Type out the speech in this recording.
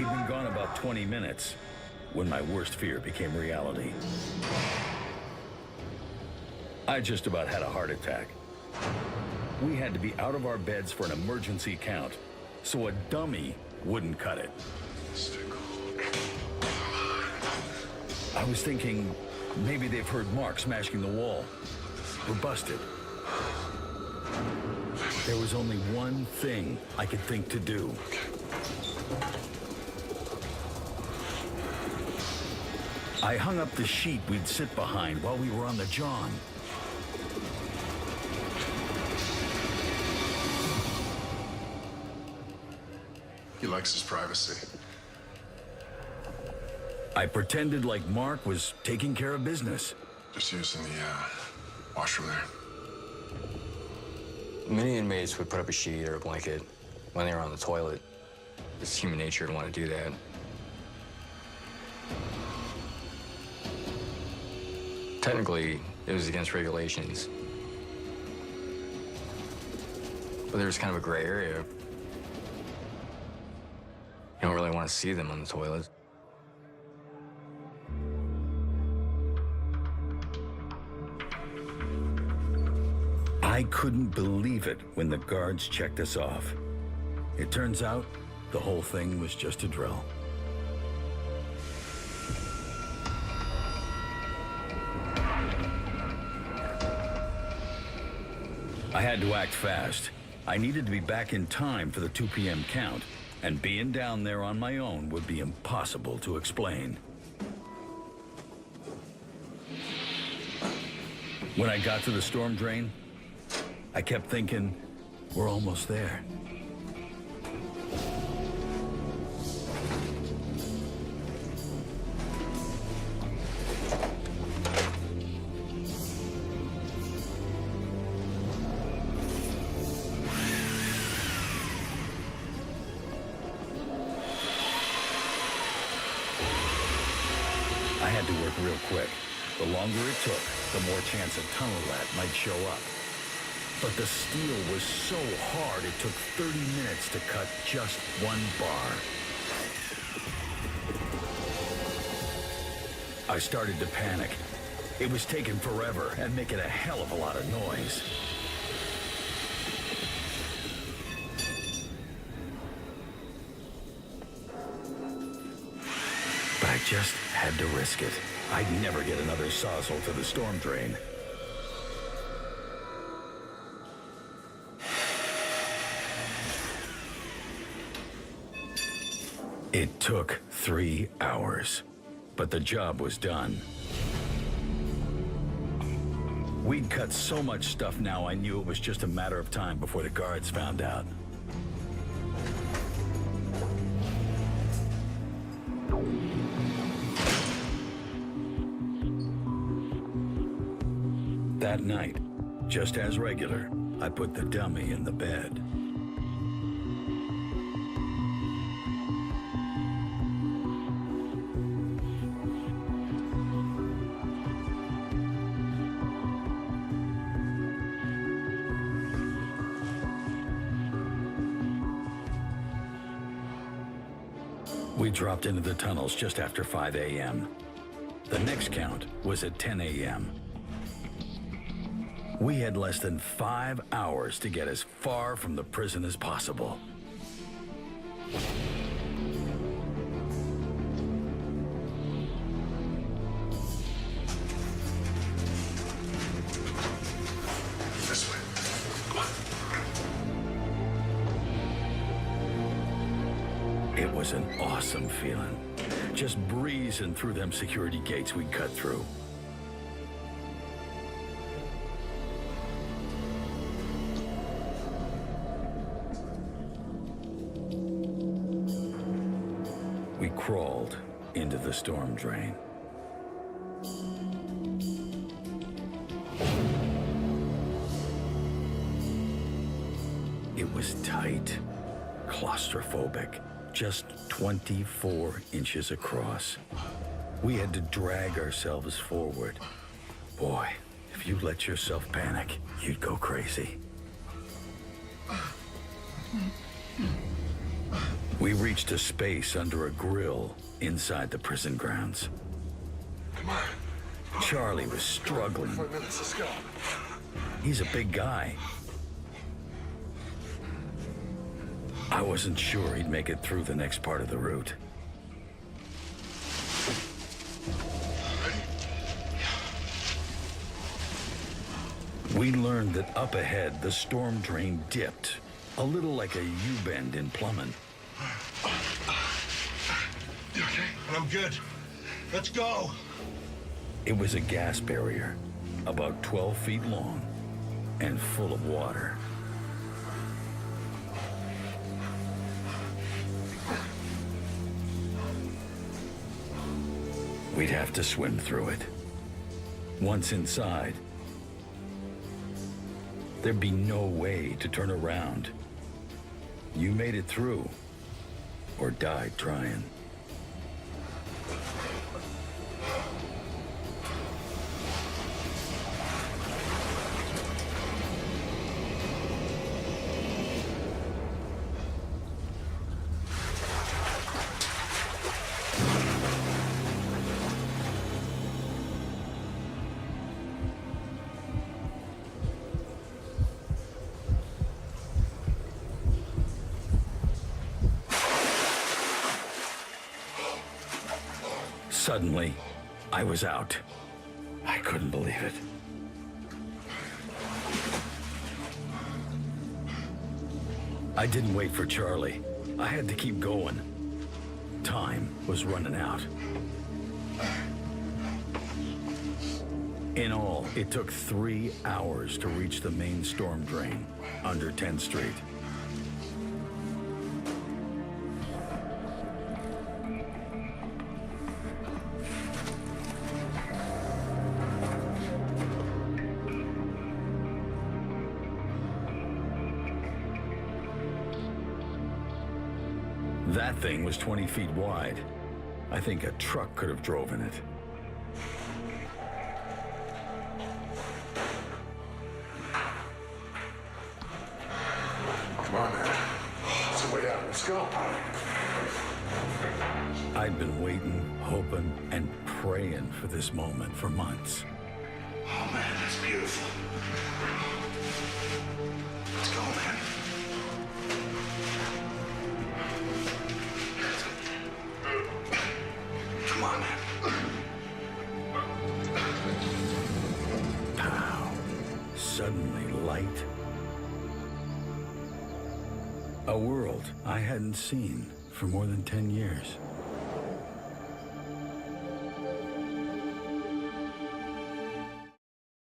He'd been gone about 20 minutes when my worst fear became reality. I just about had a heart attack. We had to be out of our beds for an emergency count, so a dummy wouldn't cut it. I was thinking maybe they've heard Mark smashing the wall. We're busted. There was only one thing I could think to do. I hung up the sheet we'd sit behind while we were on the John. He likes his privacy. I pretended like Mark was taking care of business. Just using the washroom there. Many inmates would put up a sheet or a blanket when they were on the toilet. It's human nature to want to do that. Technically, it was against regulations. But there was kind of a gray area. You don't really want to see them on the toilet. I couldn't believe it when the guards checked us off. It turns out the whole thing was just a drill. I had to act fast. I needed to be back in time for the 2 p.m. count, and being down there on my own would be impossible to explain. When I got to the storm drain, I kept thinking, we're almost there. I had to work real quick. The longer it took, the more chance a tunnel rat might show up. But the steel was so hard, it took 30 minutes to cut just one bar. I started to panic. It was taking forever and making a hell of a lot of noise. But I just had to risk it. I'd never get another sawzall to the storm drain. It took 3 hours, but the job was done. We'd cut so much stuff now, I knew it was just a matter of time before the guards found out. That night, just as regular, I put the dummy in the bed. We dropped into the tunnels just after 5 a.m. The next count was at 10 a.m. We had less than 5 hours to get as far from the prison as possible. This way. Come on. It was an awesome feeling, just breezing through them security gates we cut through. We crawled into the storm drain. It was tight, claustrophobic, just 24 inches across. We had to drag ourselves forward. Boy, if you let yourself panic, you'd go crazy. We reached a space under a grill inside the prison grounds. Come on. Charlie was struggling. 45 minutes, let's go. He's a big guy. I wasn't sure he'd make it through the next part of the route. We learned that up ahead, the storm drain dipped, a little like a U-bend in plumbing. You okay? I'm good. Let's go. It was a gas barrier, about 12 feet long and full of water. We'd have to swim through it. Once inside, there'd be no way to turn around. You made it through, or died trying. Suddenly, I was out. I couldn't believe it. I didn't wait for Charlie. I had to keep going. Time was running out. In all, it took 3 hours to reach the main storm drain under 10th Street. That thing was 20 feet wide. I think a truck could have drove in it. Come on, man. It's a way out. Let's go. I'd been waiting, hoping, and praying for this moment for months. Oh, man, that's beautiful. Let's go, man. Come on, man. Pow! Suddenly light. A world I hadn't seen for more than 10 years.